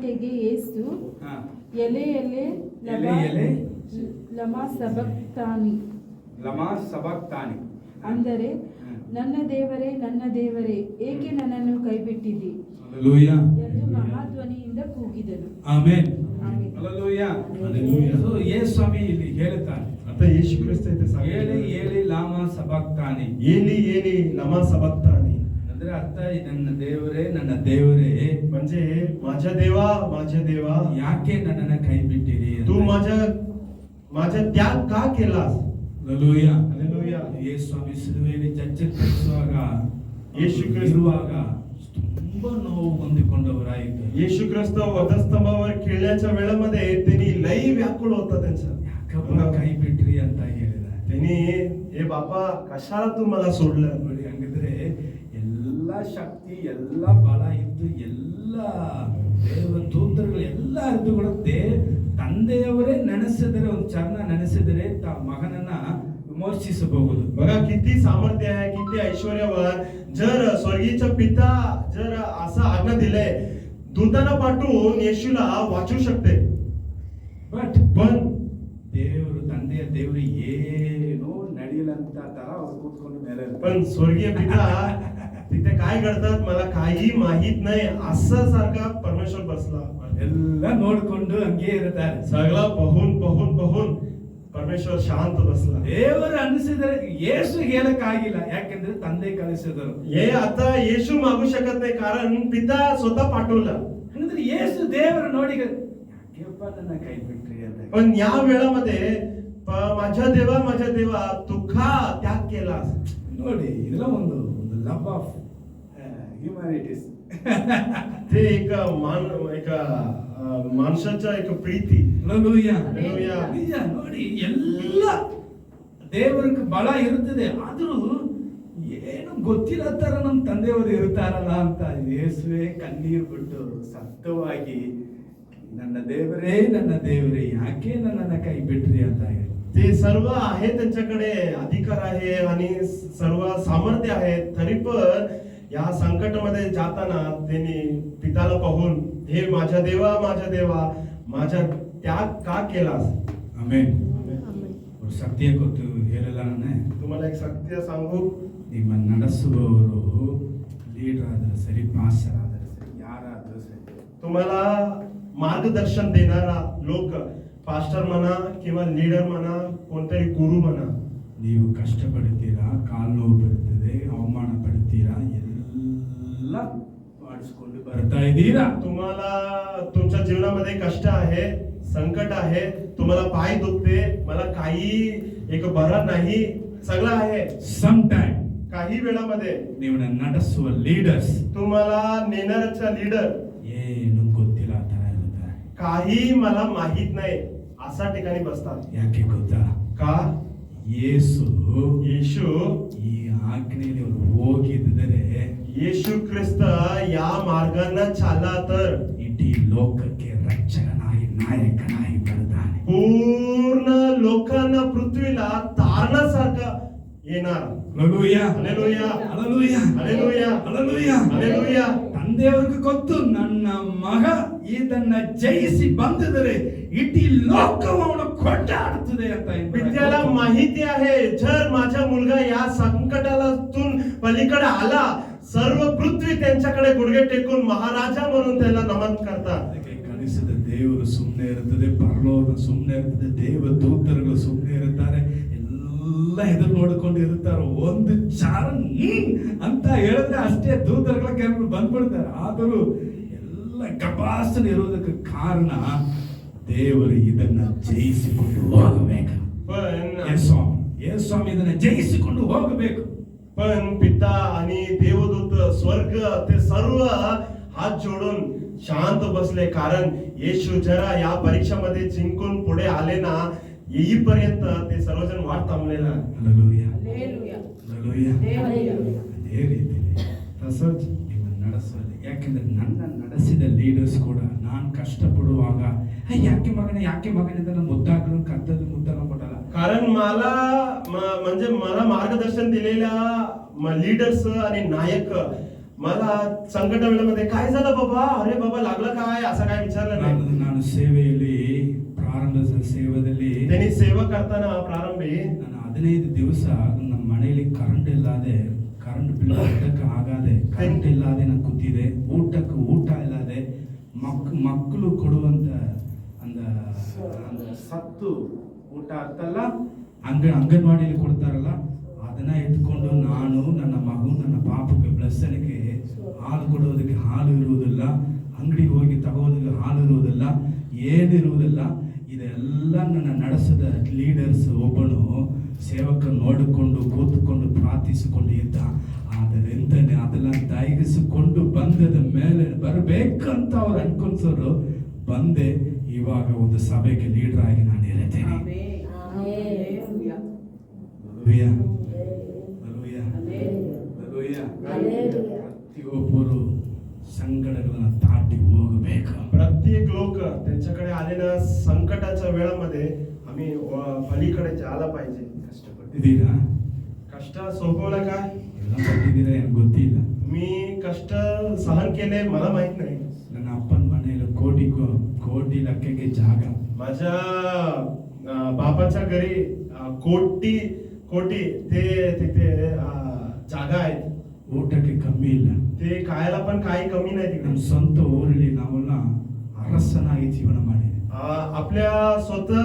ಮಾತಿಗೆ ಯೇಸು ಎಲೆ ಎಲೆ ಲಮಾ ಸಬಕ್ತಾನಿ ಅಂದರೆ ನನ್ನ ದೇವರೇ ಏಕೆ ನನ್ನನ್ನು ಕೈಬಿಟ್ಟಿದಿ ಎಂದು ಮಹಾಧ್ವನಿಯಿಂದ ಕೂಗಿದನು. ಆಮೆನ್. Hallelujah. Hallelujah. So ಯೇಸು ಸ್ವಾಮಿ ಇಲ್ಲಿ ಹೇಳ್ತಾನೆ, आता येशू ख्रिस्त इथे ಏಲಿ सांगतो, ಏಲಿ ಲಾಮಾ ಸಬಕ್ತಾನಿ. येली येली लमा सबक्तानी. ಅಂದ್ರೆ ಅರ್ಥ ನನ್ನ ದೇವರೇ म्हणजे माझ्या देवा ಯಾಕೆ ನನ್ನನ್ನು ಕೈ ಬಿಟ್ಟಿರಿ? तू माझा त्याग का केलास? Hallelujah. Hallelujah. ಯೇಸು ಸ್ವಾಮಿ ಸಿಲುಬೆಯಲ್ಲಿ ಚಚ್ಚರಿಸುವಾಗ ಯೇಸು ಕ್ರಿಸ್ತ ಇರುವಾಗ ತುಂಬಾ ನೋವು ಹೊಂದಿಕೊಂಡವರಾಯಿತು. येशू ख्रिस्त वधस्तंभावर खेळण्याच्या वेळेमध्ये त्यांनी लई व्याकुळ होता त्यांचा. ಯಾಕಪ್ಪ ಕೈ ಬಿಟ್ರಿ ಅಂತ ಹೇಳಿದ. त्यांनी हे बापा कशाला तू मला सोडलं? ನೋಡಿ, ಹಂಗಿದ್ರೆ ಎಲ್ಲ ಶಕ್ತಿ ಎಲ್ಲ ಬಲ ಇದ್ದು ಎಲ್ಲ ದೇವದೂತರುಗಳು ಎಲ್ಲ ಇದ್ದು ಕೂಡ ತಂದೆಯವರೇ ನೆನೆಸಿದರೆ, ಒಂದು ಚರಣ ನೆನೆಸಿದರೆ ಮಗನನ್ನ ವಿಮೋಚಿಸಬಹುದು. बघा किती सामर्थ्य आहे, किती ऐश्वर्यवान. जर स्वर्गीय पिता जर असा आज्ञा दिले, दूतांना पाठवून येशूला वाचू शकते. पण ದೇವರು ಏನೋ ನಡೆಯಲಂತ ತರ ಅವ್ರು ಕೂತ್ಕೊಂಡು ಮೇಲೆ. पण स्वर्गीय पिता तिथे काय करतात मला काही माहित नाही असं सारखा परमेश्वर बसला. ಎಲ್ಲ ನೋಡ್ಕೊಂಡು ಹಂಗೆ ಇರ್ತಾರೆ. सगळं पाहून परमेश्वर शांत बसला. ದೇವರು ಅನಿಸಿದರೆ ಯೇಸು ಹೇಳಕ್ಕಾಗಿಲ್ಲ, ಯಾಕೆಂದ್ರೆ ತಂದೆ ಕಳಿಸಿದರು. हे आता येशू मागू शकत नाही, कारण पिता स्वतः पाठवला. ಅಂದ್ರೆ ಯೇಸು ದೇವರು ನೋಡಿ ಯಾಕೆಪ್ಪ ನನ್ನ ಕೈ ಬಿಟ್ರಿ ಅಂತ. पण या वेळामध्ये माझ्या देवा तू का त्याग केलास? ನೋಡಿ, ಇದೆಲ್ಲ ಒಂದು ಲವ್ ಆಫ್ ಹ್ಯುಮ್ಯಾನಿಟೀಸ್. ते एक माणसाच्या एक प्रीತಿ. Hallelujah. Hallelujah. ನಿಜ ನೋಡಿ, ಎಲ್ಲ ದೇವರಿಗೆ ಬಲ ಇರುತ್ತದೆ, ಆದ್ರೂ ಏನು ಗೊತ್ತಿಲ್ಲ ತರ ನಮ್ಮ ತಂದೆಯವರು ಇರ್ತಾರಲ್ಲ ಅಂತ ಯೇಸುವೆ ಕಣ್ಣೀರು ಬಿಟ್ಟು ಸತ್ಯವಾಗಿ ನನ್ನ ದೇವರೇ ಯಾಕೆ ನನ್ನನ್ನು ಕೈ ಬಿಟ್ರಿ ಅಂತ ಹೇಳಿ. ते सर्व आहे, त्यांच्याकडे अधिकार आहे आणि सर्व सामर्थ्य आहे, तरी पण या संकटामध्ये जाताना त्यांनी पिताला पाहून, हे माझ्या देवा माझा त्याग का केलास? ಆಮೆನ್. ಒಂದು ಸತ್ಯ ಗೊತ್ತು ಹೇಳಲ್ಲ ನಾನೇ. तुम्हाला एक सत्य सांगू, ನಿಮ್ಮ ನಡೆಸುವವರು ಲೀಡರ್ ಆದರೂ ಸರಿ, ಪಾಸ್ಟರ್ ಆದರೂ ಸರಿ, ಯಾರಾದರೂ ಸರಿ, तुम्हाला मार्गदर्शन देणारा लोक, पास्टर म्हणा किंवा लीडर म्हणा, कोणतरी गुरु म्हणा, ನೀವು ಕಷ್ಟಪಡ್ತೀರಾ, ಕಾಲು ನೋವು ಬರುತ್ತದೆ, ಅವಮಾನ ಪಡ್ತೀರಾ, ಎಲ್ಲ ಮಾಡಿಸ್ಕೊಂಡು ಬರ್ತಾ ಇದ್ದೀರಾ. तुम्हाला तुमच्या जीवनामध्ये कष्ट आहे, संकट आहे, तुम्हाला पाय दुखते, मला काही एक बरा नाही, सगळं आहे. ಸಮ್ ಟೈಮ್ काही वेळामध्ये ನೀವು ನಡೆಸುವ ಲೀಡರ್ಸ್ तुम्हाला नेणाऱ्याचा लीडर ಏನು ಗೊತ್ತಿಲ್ಲ ಆ ತರ ಇರುತ್ತೆ. काही मला माहित नाही अशा ठिकाणी बसतात. ಯಾಕೆ ಗೊತ್ತಾ? का? ಯೇಸು ಈ ಆಜ್ಞೆಯಲ್ಲಿ ಅವರು ಹೋಗಿದ್ದರೆ, येशू ख्रिस्त या मार्गाने चालला तर ಇಡೀ ಲೋಕಕ್ಕೆ ರಕ್ಷಕನಾಗಿ ನಾಯಕನಾಗಿ ಬರ್ತಾನೆ. पूर्ण लोकांना पृथ्वीला तारणासारखा येणार. Hallelujah. Hallelujah. Hallelujah. Hallelujah. Hallelujah. Hallelujah. ತಂದೆಯವರಿಗೆ ಗೊತ್ತು, ನನ್ನ ಮಗ ಇದನ್ನ ಜಯಿಸಿ ಬಂದಿದರೆ ಇಡೀ ಲೋಕವು ಅವನು ಕೊಂಡಾಡುತ್ತದೆ ಅಂತ. पित्याला माहिती आहे, जर माझा मुलगा या संकटातून पलीकडे आला, सर्व पृथ्वी त्यांच्याकडे गुडघे टेकून महाराजा म्हणून त्याला नमन करतात. ಕಳಿಸಿದ ದೇವರು ಸುಮ್ಮನೆ ಇರುತ್ತದೆ, ಪರಲೋಕ ಸುಮ್ಮನೆ ಇರುತ್ತದೆ, ದೇವದೂತರುಗಳು ಸುಮ್ಮನೆ ಇರುತ್ತಾರೆ, ಎಲ್ಲ ಎದುರು ನೋಡಿಕೊಂಡು ಇರುತ್ತಾರೆ. ಒಂದು ಚಾರ ಅಂತ ಹೇಳಿದ್ರೆ ಅಷ್ಟೇ ದೂತರುಗಳ ಕೆಲವರು ಬಂದ್ಬಿಡ್ತಾರೆ. ಆದರೂ ಎಲ್ಲ ಗಬಾಸನ ಇರೋದಕ್ಕೆ ಕಾರಣ ದೇವರು ಇದನ್ನ ಜಯಿಸಿಕೊಂಡು ಹೋಗಬೇಕು. ಯೇಸುಸ್ವಾಮಿ ಇದನ್ನ ಜಯಿಸಿಕೊಂಡು ಹೋಗಬೇಕು. पण पिता आणि देवदूत स्वर्ग ते सर्व हात जोडून शांत बसले, कारण येशू जरा या परीक्षामध्ये जिंकून पुढे आले ना, येईपर्यंत ते सर्वजण वाट थांबलेला. Hallelujah. Hallelujah. Hallelujah. ಅದೇ ರೀತಿ तसंच ನಿಮ್ಮನ್ನು ನಡೆಸೋದು. ಯಾಕೆಂದ್ರೆ ನನ್ನ ನಡೆಸಿದ ಲೀಡರ್ಸ್ ಕೂಡ ನಾನು ಕಷ್ಟಪಡುವಾಗ ಯಾಕೆ ಮಗನೇ ಅಂತ ಮುದ್ದಾಗಲು ಕದ್ದಲು ಮುದ್ದನ್ನು ಕೊಟ್ಟಲ್ಲ. कारण म्हणजे मला मार्गदर्शन दिलेल्या लीडर्स आणि नायक मला संकट वेळेमध्ये काय झालं बाबा, अरे बाबा लागलं काय, असं काय विचारलं नाही. ನಾನು ಸೇವೆಯಲ್ಲಿ ಪ್ರಾರಂಭದ ಸೇವೆಯಲ್ಲಿ त्यांनी सेवा करताना प्रारंभी ನಾನು 15 ದಿವಸ ನಮ್ಮ ಮನೆಯಲ್ಲಿ ಕರೆಂಟ್ ಇಲ್ಲದೆ, ಕರೆಂಟ್ ಬಿಲ್ ಕಟ್ಟಕ್ಕೆ ಆಗದೆ, ಕರೆಂಟ್ ಇಲ್ಲದೆ ನಾನು ಕೂತಿದೆ, ಊಟಕ್ಕೆ ಊಟ ಇಲ್ಲದೆ, ಮಕ್ಕಳು ಕೊಡುವಂತ ಅಂದ ಸತ್ತು ಊಟ ಆಗ್ತಲ್ಲ, ಅಂಗನವಾಡಿಯಲ್ಲಿ ಕೊಡ್ತಾರಲ್ಲ, ಅದನ್ನ ಎತ್ಕೊಂಡು ನಾನು ನನ್ನ ಮಗು ನನ್ನ ಪಾಪಕ್ಕೆ ಬ್ಲಸ್ಸನಿಗೆ ಹಾಲು ಕೊಡೋದಕ್ಕೆ ಹಾಲು ಇರುವುದಿಲ್ಲ, ಅಂಗಡಿಗೆ ಹೋಗಿ ತಗೋದಕ್ಕೆ ಹಾಲು ಇರುವುದಿಲ್ಲ, ಏನಿರುವುದಿಲ್ಲ. ಇದೆಲ್ಲ ನನ್ನ ನಡೆಸದ ಲೀಡರ್ಸ್ ಒಬ್ಬನು ಸೇವಕ ನೋಡಿಕೊಂಡು ಕೂತ್ಕೊಂಡು ಪ್ರಾರ್ಥಿಸಿಕೊಂಡು ಇದ್ದ. ಆದ್ದರಿಂದನೇ ಅದೆಲ್ಲ ದಯಗಿಸಿಕೊಂಡು ಬಂದದ ಮೇಲೆ ಬರಬೇಕಂತ ಅವ್ರು ಅನ್ಕೊಂಡ್ಸೋರು ಬಂದೆ. ಇವಾಗ ಒಂದು ಸಭೆಗೆ ಲೀಡರ್ ಆಗಿ ನಾನು ಇರುತ್ತೇನೆ. ಪ್ರತಿಯೊಬ್ಬರು ಸಂಕಟಗಳನ್ನ ದಾಟಿ ಹೋಗಬೇಕು. प्रत्येक लोक त्यांच्याकडे आलेल्या संकटाच्या वेळामध्ये आम्ही पलीकडे जायला पाहिजे. ಕಷ್ಟಪಟ್ಟಿದ್ದೀರಾ? कष्ट सोपवलं काय? ಎಲ್ಲ ಪಟ್ಟಿದ್ದೀರಾ ಏನು ಗೊತ್ತಿಲ್ಲ. मी कष्ट सहन केले मला माहित नाही. ನನ್ನ ಅಪ್ಪನ ಮನೆಯಲ್ಲಿ ಕೋಟಿ ಲೆಕ್ಕಕ್ಕೆ ಜಾಗ. माझ्या बापाच्या घरी कोटी ते तिथे जागा आहेत. ಊಟಕ್ಕೆ ಕಮ್ಮಿ ಇಲ್ಲ. ते खायला पण काही कमी नाही तिकडे. ನಮ್ಮ ಸ್ವಂತ ಊರಲ್ಲಿ ನಾವೆಲ್ಲ ಅರಸನಾಗಿ ಜೀವನ ಮಾಡಿದೆ. आपल्या स्वतः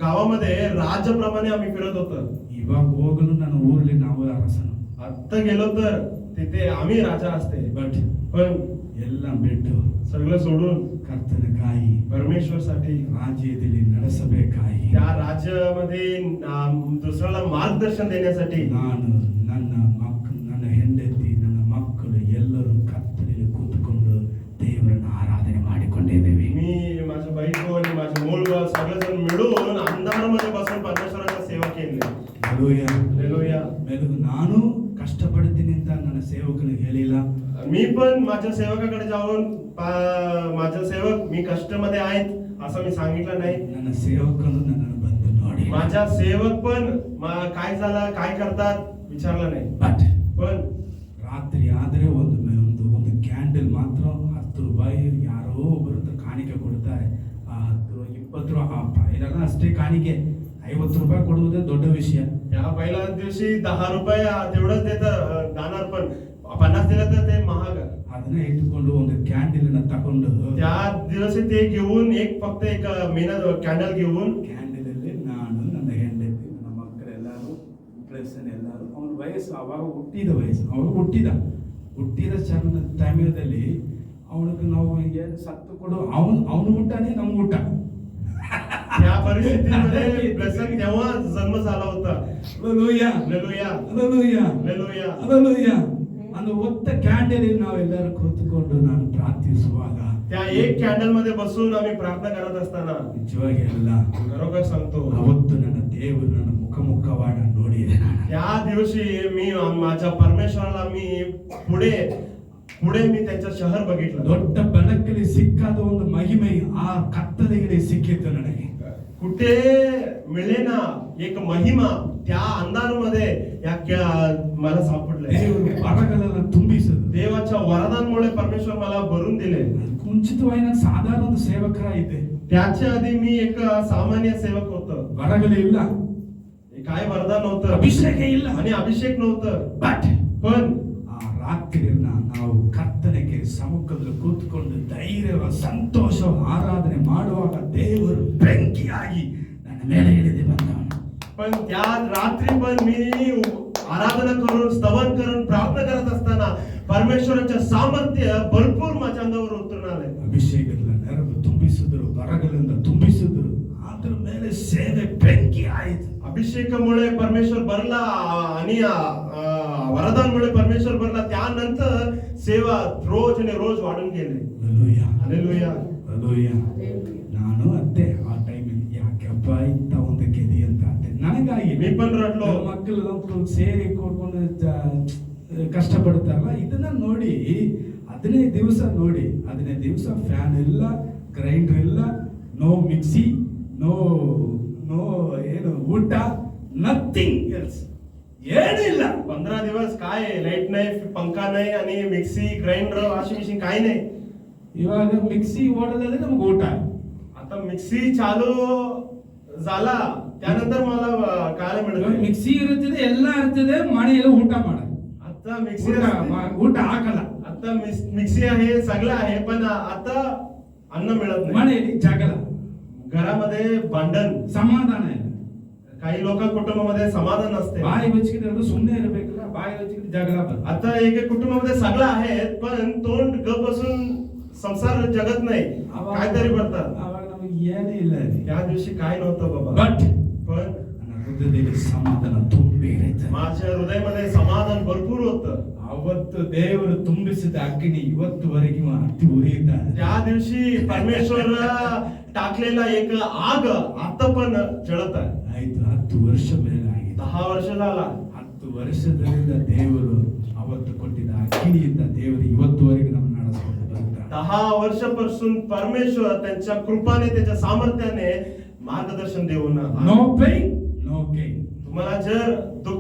गावामध्ये राजाप्रमाणे आम्ही फिरत होतो. ಇವಾಗ ಹೋಗಲು ನನ್ನ ಊರಲ್ಲಿ ನಾವು ಅರಸನು. आता गेलो तर तिथे आम्ही राजा असते. ಬಟ್ पण ಎಲ್ಲ ಬಿಟ್ಟು सगळं सोडून ಕರ್ತನಕ್ಕಾಗಿ परमेश्वरसाठी ರಾಜ್ಯದಲ್ಲಿ ನಡೆಸಬೇಕಾಗಿ त्या राज्यामध्ये दुसऱ्याला मार्गदर्शन देण्यासाठी ನಾನು ನನ್ನ ಹೆಂಡತಿ ನನ್ನ ಮಕ್ಕಳು ಎಲ್ಲರೂ ಕರ್ತನಲ್ಲಿ ಕೂತ್ಕೊಂಡು ದೇವರನ್ನು ಆರಾಧನೆ ಮಾಡಿಕೊಂಡಿದ್ದೇವೆ. मी माझ्या बायको आणि माझे मूळ सगळेजण मिळून अंधारामध्ये बसून परमेश्वराची सेवा केली. हालेलुया. मेलुगु ನಾನು ಕಷ್ಟಪಡ್ತೀನಿ ಅಂತ ನನ್ನ ಸೇವಕನಿಗೆ ಹೇಳಿಲ್ಲ. मी पण माझ्या सेवकाकडे जाऊन माझा सेवक मी कष्टमध्ये आहेत असं मी सांगितलं नाही. ನನ್ನ ಸೇವಕನು ನನ್ನನ್ನು ಬಂದು ನೋಡಿ. माझा सेवक पण काय झालं काय करतात विचारलं नाही. ಬಟ್ पण ರಾತ್ರಿ ಆದ್ರೆ ಒಂದು ಕ್ಯಾಂಡಲ್ ಮಾತ್ರ 10 ರೂಪಾಯಿ ಯಾರೋ ಒಬ್ಬರು ಕಾಣಿಕೆ ಕೊಡ್ತಾರೆ. ಆ 10 20 ರೂಪಾಯಿ ಇರಲ್ಲ ಅಷ್ಟೇ ಕಾಣಿಕೆ. 50 ರೂಪಾಯಿ ಕೊಡುವುದೇ ದೊಡ್ಡ ವಿಷಯ. या पहिल्या दिवशी 10 रुपये तेवढंच देतं दानार, पण 50 दिलं तर ते महाग. ಅದನ್ನ ಇಟ್ಟುಕೊಂಡು ಒಂದು ಕ್ಯಾಂಡಲ್ ಅನ್ನ ತಗೊಂಡು त्या दिवशी ते घेऊन फक्त एक मेना कॅन्डल घेऊन ಕ್ಯಾಂಡಲ್ ಅಲ್ಲಿ ನಾನು ನನ್ನ ಹೆಂಡತಿ ನನ್ನ ಮಕ್ಕಳೆಲ್ಲರೂ ಪ್ಲಸ್ ಎಲ್ಲರೂ ಅವನ ವಯಸ್ಸು ಅವಾಗ ಹುಟ್ಟಿದ ಟೈಮಲ್ಲಿ ಅವನಿಗೆ ನಾವು ಏನು ಸತ್ತು ಕೊಡು ಅವನು ಊಟನೇ ನಮ್ಮ ಊಟ. त्या परिस्थितीमध्ये ब्लेसन तेव्हा जन्म झाला होता. Hallelujah. Hallelujah. Hallelujah. Hallelujah. Hallelujah. அந்த ಒತ್ತ ಕ್ಯಾಂಡಲ್ ನಾವೆಲ್ಲರೂ ಕೂತ್ಕೊಂಡು ನಾನು ಪ್ರಾರ್ಥಿಸುವಾಗ त्या एक कॅन्डल मध्ये बसून आम्ही प्रार्थना करत असताना ನಿಜವಾಗಿ ಅಲ್ಲ खरोखर सांगतो ಅವತ್ತು ನನ್ನ ದೇವರು ನನ್ನ ಮುಖವಾಗಿ ನೋಡಿದೆ. ನಾನು त्या दिवशी मी माझ्या परमेश्वराला मी पुढे मी त्यांचं शहर बघितलं. ದೊಡ್ಡ ಬೆಳಕಲ್ಲಿ ಸಿಕ್ಕಾದ ಒಂದು ಮಹಿಮೆ ಆ ಕತ್ತಲೆಗೆ ಸಿಕ್ಕಿತ್ತು ನನಗೆ. कुठे मिळेना एक महिमा त्या अंधारामध्ये मला सापडले. ದೇವರು ವರಗಳೆಲ್ಲ ತುಂಬಿಸಿದ್ರು. देवाच्या वरदानमुळे परमेश्वर मला भरून दिले. ಮುಂಚಿತವಾಗಿ ನಾನು ಸಾಧಾರಣ ಒಂದು ಸೇವಕರಾಗಿದ್ದೆ. त्याच्या आधी मी एक सामान्य सेवक होतो. ವರಗಳು ಇಲ್ಲ, काय वरदान नव्हतं, ಅಭಿಷೇಕ ಇಲ್ಲ आणि अभिषेक नव्हतं. ಬಟ್ पण ಆ ರಾತ್ರಿಯನ್ನ ನಾವು ಕರ್ತನಿಗೆ ಸಮ್ಮುಖದಲ್ಲಿ ಕೂತ್ಕೊಂಡು ಧೈರ್ಯ ಸಂತೋಷ ಆರಾಧನೆ ಮಾಡುವಾಗ ದೇವರು ಬೆಂಕಿಯಾಗಿ ನನ್ನ ಮೇಲೆ ಇಳಿದು ಬಂದವನು. पण त्या रात्री पण मी आराधना करून स्तवन करून प्रार्थना करत असताना परमेश्वराचे सामर्थ्य भरपूर माझ्या अंगावर उतरून आले. ಅಭಿಷೇಕದ ನೆರವು ತುಂಬಿಸಿದ್ರು, ವರಗಳಿಂದ ತುಂಬಿಸಿದ್ರು, ಅದ್ರ ಮೇಲೆ ಸೇವೆ ಬೆಂಕಿ ಆಯಿತು. अभिषेकामुळे परमेश्वर भरला आणि वरदानमुळे परमेश्वर भरला. त्यानंतर सेवा रोज आणि रोज वाढून गेले. हालेलुया. हालेलुया. ನಾನು ಅತ್ತೆ ಆ ಟೈಮಲ್ಲಿ ಯಾಕೆಪ್ಪ ಇಂಥ ಒಂದು ಕೆದಿ ಅಂತ ಅತ್ತೆ ನನಗಾಗಿ मी पण रडलो. ಮಕ್ಕಳು ಸೇರಿ ಕೊಡ್ಕೊಂಡು ಕಷ್ಟಪಡ್ತಾರಲ್ಲ ಇದನ್ನ ನೋಡಿ 15 ದಿವಸ ಫ್ಯಾನ್ ಇಲ್ಲ, ಗ್ರೈಂಡರ್ ಇಲ್ಲ, ನೋ ಮಿಕ್ಸಿ, ನೋ ಏನು ಊಟ, ನಥಿಂಗ್ ಎಲ್ಸ್. ಏನಿಲ್ಲ. 15 दिवस काय लाईट नाही, पंखा नाही आणि मिक्सी ग्राइंडर वॉशिंग मशीन काही नाही. ಇವಾಗ ಮಿಕ್ಸಿ ಓಡೋದಾದ್ರೆ ನಮ್ಗೆ ಊಟ. आता मिक्सी चालू झाला त्यानंतर मला काय ಇವಾಗ मिळतं. ಮಿಕ್ಸಿ ಇರುತ್ತದೆ, ಎಲ್ಲ ಇರ್ತದೆ, ಮನೆಯಲ್ಲಿ ಊಟ ಮಾಡ. आता मिक्सी ಊಟ ಹಾಕಲ್ಲ. आता मिक्सी आहे, सगळं आहे, पण आता अन्न मिळत नाही. ಮನೆಯಲ್ಲಿ ಜಗಳ, घरामध्ये भांडण, ಸಮಾಧಾನ ಇಲ್ಲ. काही लोक कुटुंबामध्ये समाधान नसते. ಬಾಯಿ ಬಚ್ಚಿಕೊಂಡು ಸುಮ್ಮನೆ ಇರಬೇಕಲ್ಲ, ಬಾಯಿ ಬಚ್ಚಿಕೊಂಡು ಜಗಳ ಬರ್ತದೆ. आता एक कुटुंबामध्ये सगळं आहे पण तोंड गप बसून संसार जगत नाही, काहीतरी करतात. ಅವಾಗ ನಮಗೆ ಏನೇ ಇಲ್ಲ. त्या दिवशी काय नव्हतं बाबा, ಬಟ್ पण ನನ್ನ ಹೃದಯದಲ್ಲಿ ಸಮಾಧಾನ ತುಂಬಿ ಇರುತ್ತೆ. माझ्या हृदयामध्ये समाधान भरपूर होतं. ಅವತ್ತು ದೇವರು ತುಂಬಿಸಿದ ಅಗ್ನಿ ಇವತ್ತುವರೆಗೂ ಹತ್ತಿ ಉರಿಯುತ್ತಾರೆ. त्या दिवशी परमेश्वर टाकलेला एक आग आता पण जळत आहे. ಆಯ್ತು, 10 ವರ್ಷ ಮೇಲೆ ಆಗಿದೆ. 10 वर्ष झाला. 10 ವರ್ಷದಿಂದ ದೇವರು ಅವತ್ತು ಕೊಟ್ಟಿದ್ದ ಅಗ್ನಿಯಿಂದ ದೇವರು ಇವತ್ತುವರೆಗೂ ನಮ್ಮನ್ನು ನಡೆಸ್ಕೊಂಡು ಬರ್ತಾರೆ. 10 वर्षापासून परमेश्वर त्यांच्या कृपाने, त्याच्या सामर्थ्याने मार्गदर्शन देऊन ನೋ ಪೇನ್ ನೋ ಗೇನ್. तुम्हाला जर दुःख